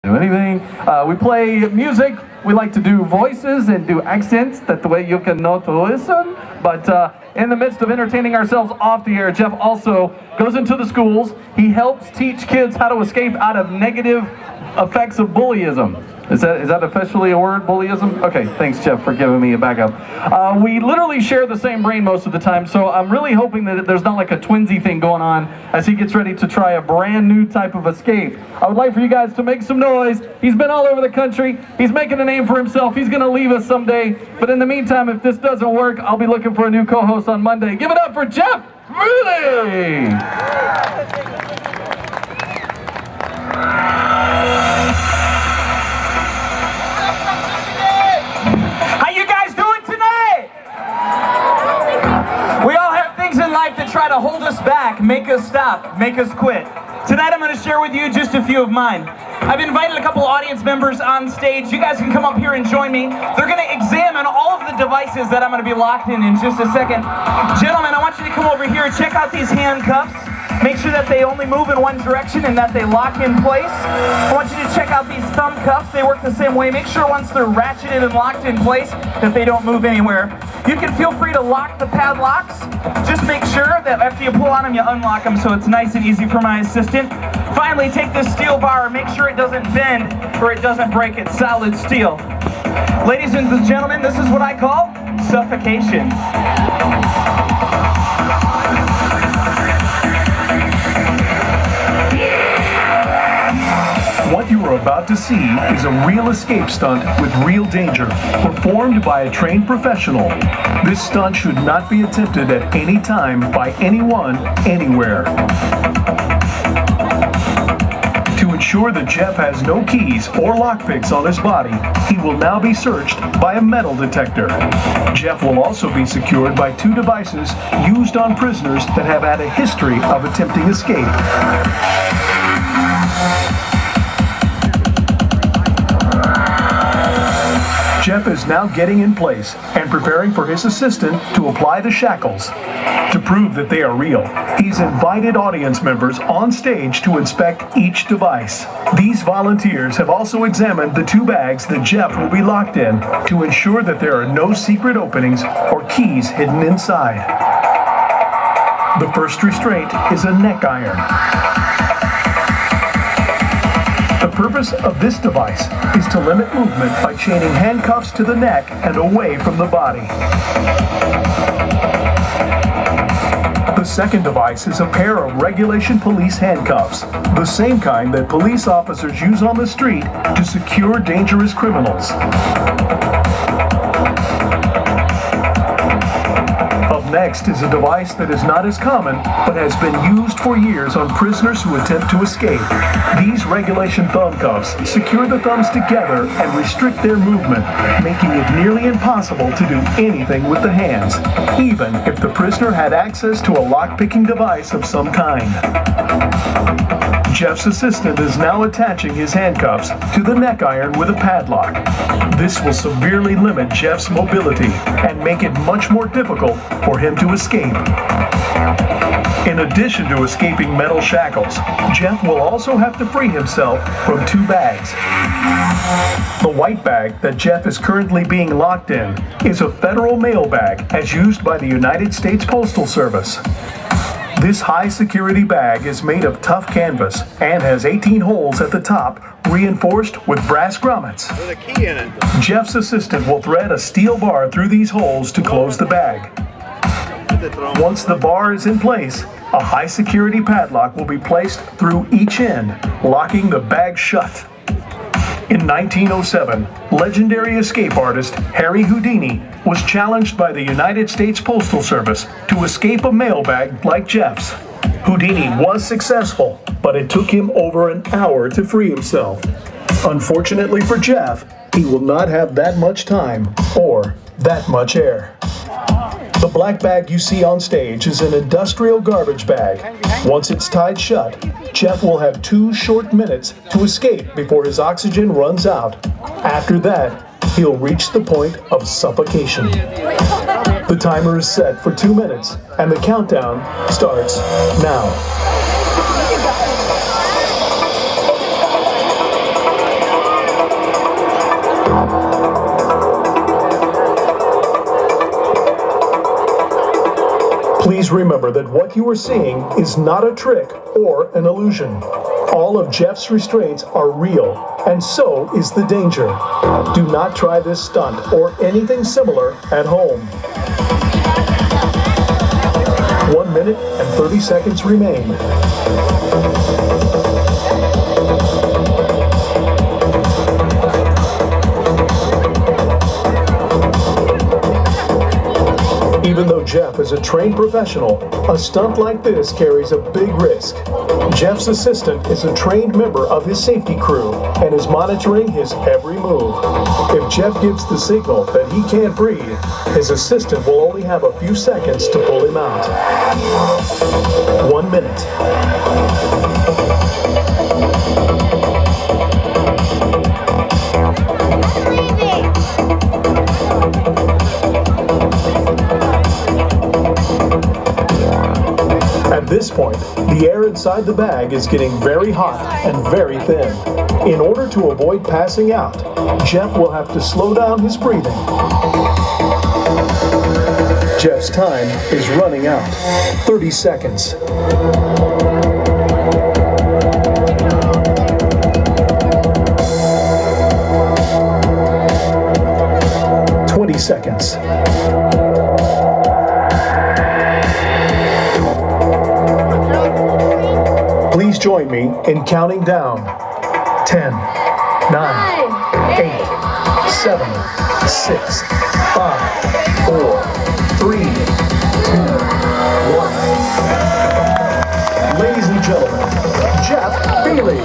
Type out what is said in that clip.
do anything. We play music. We like to do voices and do accents. That the way you can know to listen. But in the midst of entertaining ourselves off the air, Jeff also goes into the schools. He helps teach kids how to escape out of negative effects of bullyism. Is that officially a word, bullyism? Okay, thanks, Jeff, for giving me a backup. We literally share the same brain most of the time, so I'm really hoping that there's not like a twinsy thing going on as he gets ready to try a brand new type of escape. I would like for you guys to make some noise. He's been all over the country. He's making a name for himself. He's going to leave us someday. But in the meantime, if this doesn't work, I'll be looking for a new co-host on Monday. Give it up for Jeff Veley! To try to hold us back, make us stop, make us quit. Tonight I'm going to share with you just a few of mine. I've invited a couple audience members on stage. You guys can come up here and join me. They're going to examine all of the devices that I'm going to be locked in just a second. Gentlemen, I want you to come over here and check out these handcuffs. Make sure that they only move in one direction and that they lock in place. I want you to check out these thumb cuffs. They work the same way. Make sure once they're ratcheted and locked in place that they don't move anywhere. You can feel free to lock the padlocks. Just make sure that after you pull on them, you unlock them so it's nice and easy for my assistant. Finally, take this steel bar and make sure it doesn't bend or it doesn't break. It's solid steel. Ladies and gentlemen, this is what I call suffocation. What you are about to see is a real escape stunt with real danger, performed by a trained professional. This stunt should not be attempted at any time by anyone, anywhere. To ensure that Jeff has no keys or lockpicks on his body, he will now be searched by a metal detector. Jeff will also be secured by two devices used on prisoners that have had a history of attempting escape. Jeff is now getting in place and preparing for his assistant to apply the shackles. To prove that they are real, he's invited audience members on stage to inspect each device. These volunteers have also examined the two bags that Jeff will be locked in to ensure that there are no secret openings or keys hidden inside. The first restraint is a neck iron. The purpose of this device is to limit movement by chaining handcuffs to the neck and away from the body. The second device is a pair of regulation police handcuffs, the same kind that police officers use on the street to secure dangerous criminals. Next is a device that is not as common, but has been used for years on prisoners who attempt to escape. These regulation thumb cuffs secure the thumbs together and restrict their movement, making it nearly impossible to do anything with the hands, even if the prisoner had access to a lock-picking device of some kind. Jeff's assistant is now attaching his handcuffs to the neck iron with a padlock. This will severely limit Jeff's mobility and make it much more difficult for him to escape. In addition to escaping metal shackles, Jeff will also have to free himself from two bags. The white bag that Jeff is currently being locked in is a federal mail bag as used by the United States Postal Service. This high-security bag is made of tough canvas and has 18 holes at the top, reinforced with brass grommets. There's a key in it. Jeff's assistant will thread a steel bar through these holes to close the bag. Once the bar is in place, a high-security padlock will be placed through each end, locking the bag shut. In 1907, legendary escape artist Harry Houdini was challenged by the United States Postal Service to escape a mailbag like Jeff's. Houdini was successful, but it took him over an hour to free himself. Unfortunately for Jeff, he will not have that much time or that much air. The black bag you see on stage is an industrial garbage bag. Once it's tied shut, Jeff will have 2 short minutes to escape before his oxygen runs out. After that, he'll reach the point of suffocation. The timer is set for 2 minutes, and the countdown starts now. Please remember that what you are seeing is not a trick or an illusion. All of Jeff's restraints are real, and so is the danger. Do not try this stunt or anything similar at home. 1 minute and 30 seconds remain. Even though Jeff is a trained professional, a stunt like this carries a big risk. Jeff's assistant is a trained member of his safety crew and is monitoring his every move. If Jeff gives the signal that he can't breathe, his assistant will only have a few seconds to pull him out. 1 minute. At this point, the air inside the bag is getting very hot and very thin. In order to avoid passing out, Jeff will have to slow down his breathing. Jeff's time is running out. 30 seconds. Seconds. Please join me in counting down. 10, 9, 8, 7, 6, 5, 4, 3, 2, 1. Ladies and gentlemen, Jeff Veley.